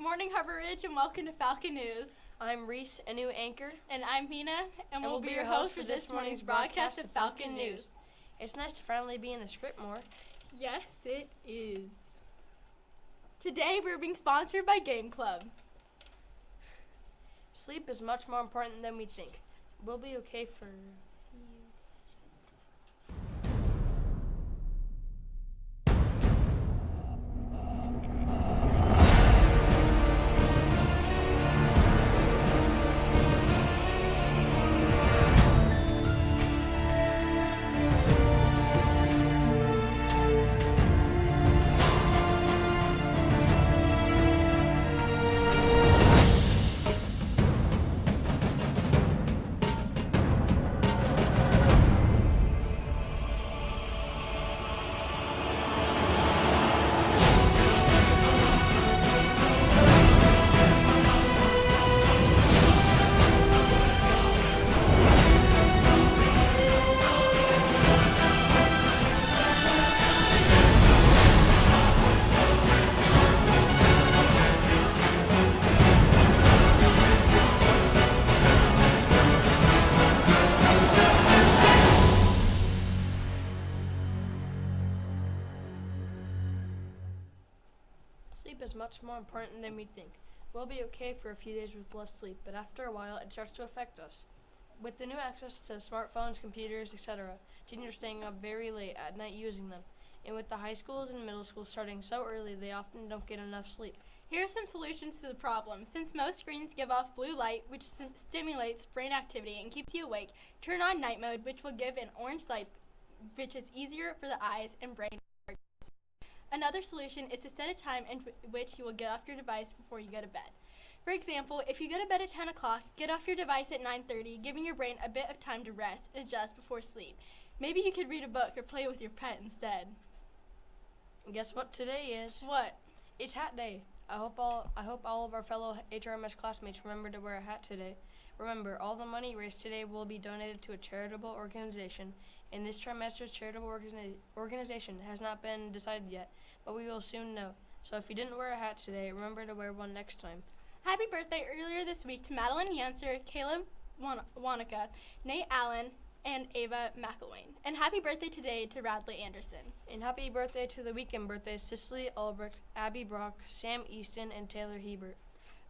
morning, Harbor Ridge, and welcome to Falcon News. I'm Reese, a new anchor. And I'm Mina, and we'll be your host for this morning's broadcast of Falcon News. It's nice to finally be in the script more. Yes, it is. Today, we're being sponsored by Game Club. Sleep is much more important than we think. We'll be okay for a few. Sleep is much more important than we think. We'll be okay for a few days with less sleep, but after a while, it starts to affect us. With the new access to smartphones, computers, etc., teens are staying up very late at night using them. And with the high schools and middle schools starting so early, they often don't get enough sleep. Here are some solutions to the problem. Since most screens give off blue light, which stimulates brain activity and keeps you awake, turn on night mode, which will give an orange light, which is easier for the eyes and brain. Another solution is to set a time in which you will get off your device before you go to bed. For example, if you go to bed at 10 o'clock, get off your device at 9:30, giving your brain a bit of time to rest and adjust before sleep. Maybe you could read a book or play with your pet instead. And guess what today is? What? It's Hat Day. I hope all of our fellow HRMS classmates remember to wear a hat today. Remember, all the money raised today will be donated to a charitable organization, and this trimester's charitable organization has not been decided yet, but we will soon know. So if you didn't wear a hat today, remember to wear one next time. Happy birthday earlier this week to Madeline Yancer, Caleb Wanaka, Nate Allen, and Ava McElwain. And happy birthday today to Radley Anderson. And happy birthday to the weekend birthdays, Cicely Albrecht, Abby Brock, Sam Easton, and Taylor Hebert.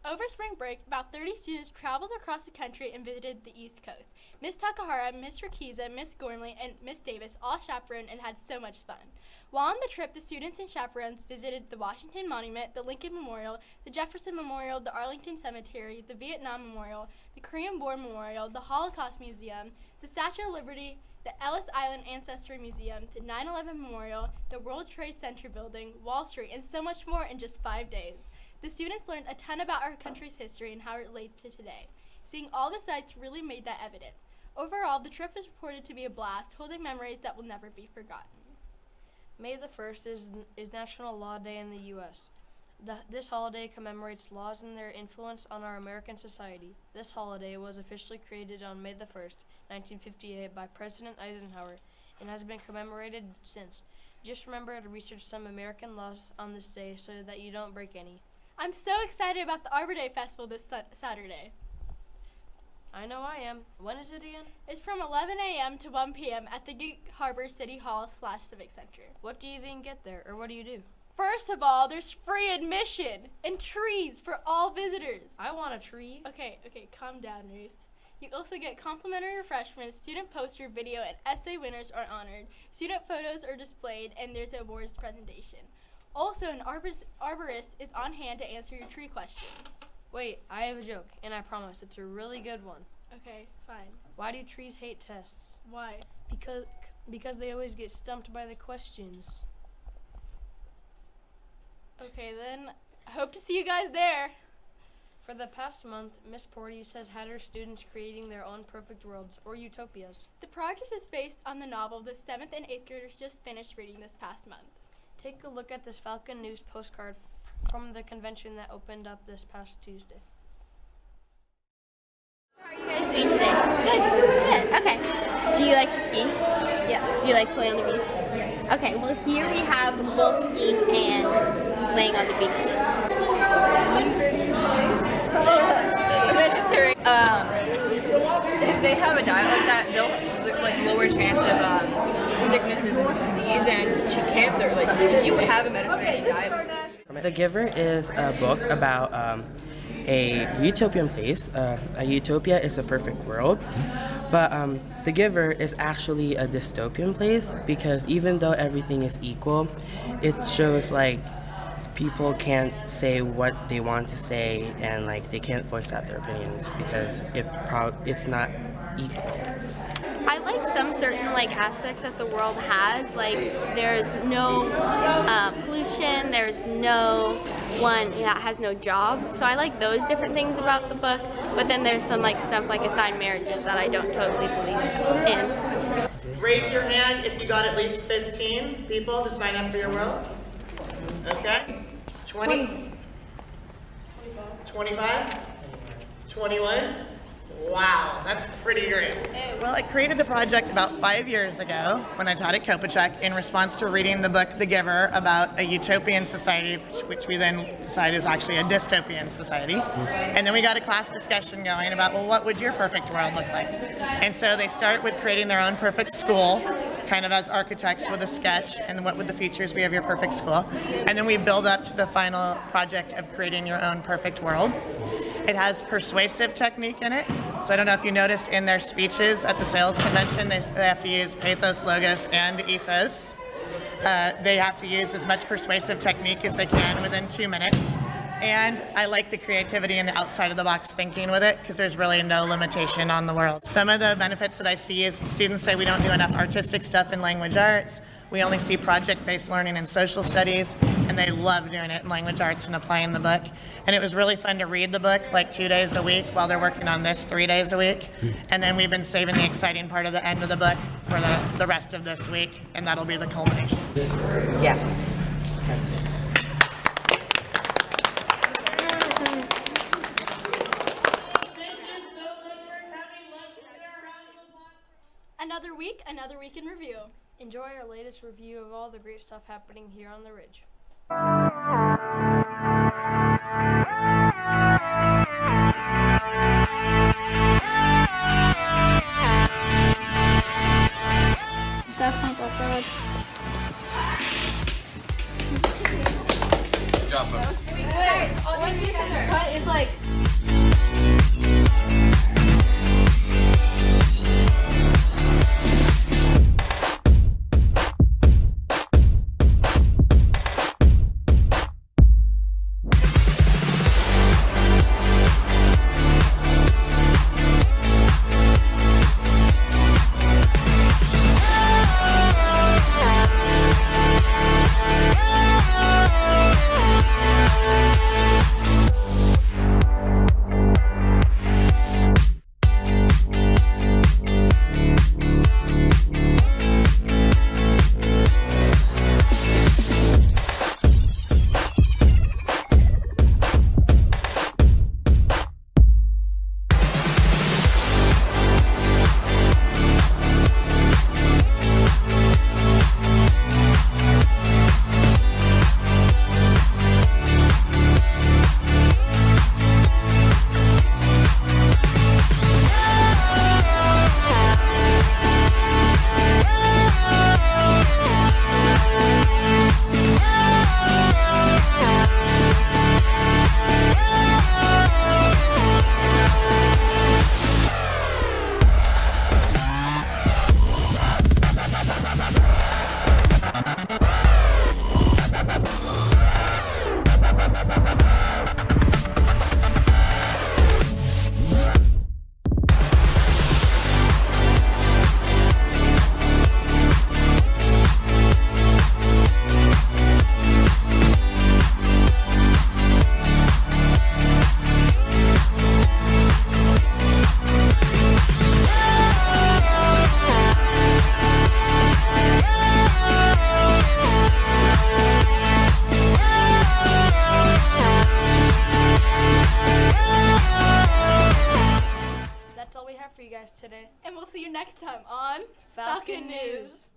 Over spring break, about 30 students traveled across the country and visited the East Coast. Miss Takahara, Miss Rakiza, Miss Gormley, and Miss Davis all chaperoned and had so much fun. While on the trip, the students and chaperones visited the Washington Monument, the Lincoln Memorial, the Jefferson Memorial, the Arlington Cemetery, the Vietnam Memorial, the Korean War Memorial, the Holocaust Museum, the Statue of Liberty, the Ellis Island Ancestry Museum, the 9/11 Memorial, the World Trade Center Building, Wall Street, and so much more in just 5 days. The students learned a ton about our country's history and how it relates to today. Seeing all the sites really made that evident. Overall, the trip was reported to be a blast, holding memories that will never be forgotten. May the 1st is National Law Day in the U.S. This holiday commemorates laws and their influence on our American society. This holiday was officially created on May the 1st, 1958 by President Eisenhower and has been commemorated since. Just remember to research some American laws on this day so that you don't break any. I'm so excited about the Arbor Day Festival this Saturday. I know I am. When is it again? It's from 11 a.m. to 1 p.m. at the Gig Harbor City Hall / Civic Center. What do you even get there, or what do you do? First of all, there's free admission and trees for all visitors. I want a tree. Okay, calm down, Reese. You also get complimentary refreshments, student poster, video, and essay winners are honored, student photos are displayed, and there's an awards presentation. Also, an arborist is on hand to answer your tree questions. Wait, I have a joke, and I promise it's a really good one. Okay, fine. Why do trees hate tests? Why? Because they always get stumped by the questions. Okay, then I hope to see you guys there. For the past month, Miss Porteous has had her students creating their own perfect worlds, or utopias. The project is based on the novel the 7th and 8th graders just finished reading this past month. Take a look at this Falcon News postcard from the convention that opened up this past Tuesday. How are you guys doing today? Good. Okay. Do you like to ski? Yes. Do you like to lay on the beach? Yes. Okay, well here we have both skiing and laying on the beach. If they have a diet like that, they'll like lower chance of sicknesses and disease and cancer. Like if you have a Mediterranean diet. The Giver is a book about a utopian place. A utopia is a perfect world, but The Giver is actually a dystopian place because even though everything is equal, it shows like people can't say what they want to say and like they can't voice out their opinions because it's not equal. I like some certain aspects that the world has. Like there's no pollution. There's no one that has no job. So I like those different things about the book. But then there's some stuff like assigned marriages that I don't totally believe in. Raise your hand if you got at least 15 people to sign up for your world. Okay. 20. 25. 21. Wow, that's pretty great. Well, I created the project about 5 years ago when I taught at Kopachek in response to reading the book The Giver about a utopian society, which we then decided is actually a dystopian society. And then we got a class discussion going about, well, what would your perfect world look like? And so they start with creating their own perfect school, kind of as architects with a sketch, and what would the features be of your perfect school. And then we build up to the final project of creating your own perfect world. It has persuasive technique in it. So I don't know if you noticed in their speeches at the sales convention, they have to use pathos, logos, and ethos. They have to use as much persuasive technique as they can within 2 minutes. And I like the creativity and the outside of the box thinking with it because there's really no limitation on the world. Some of the benefits that I see is students say we don't do enough artistic stuff in language arts. We only see project-based learning in social studies, and they love doing it in language arts and applying the book. And it was really fun to read the book 2 days a week while they're working on this 3 days a week. And then we've been saving the exciting part of the end of the book for the rest of this week, and that'll be the culmination. Yeah, that's it. Another week in review. Enjoy our latest review of all the great stuff happening here on the Ridge. That's not bad. Good job, folks. Once you said cut, it's like. us today. And we'll see you next time on Falcon News.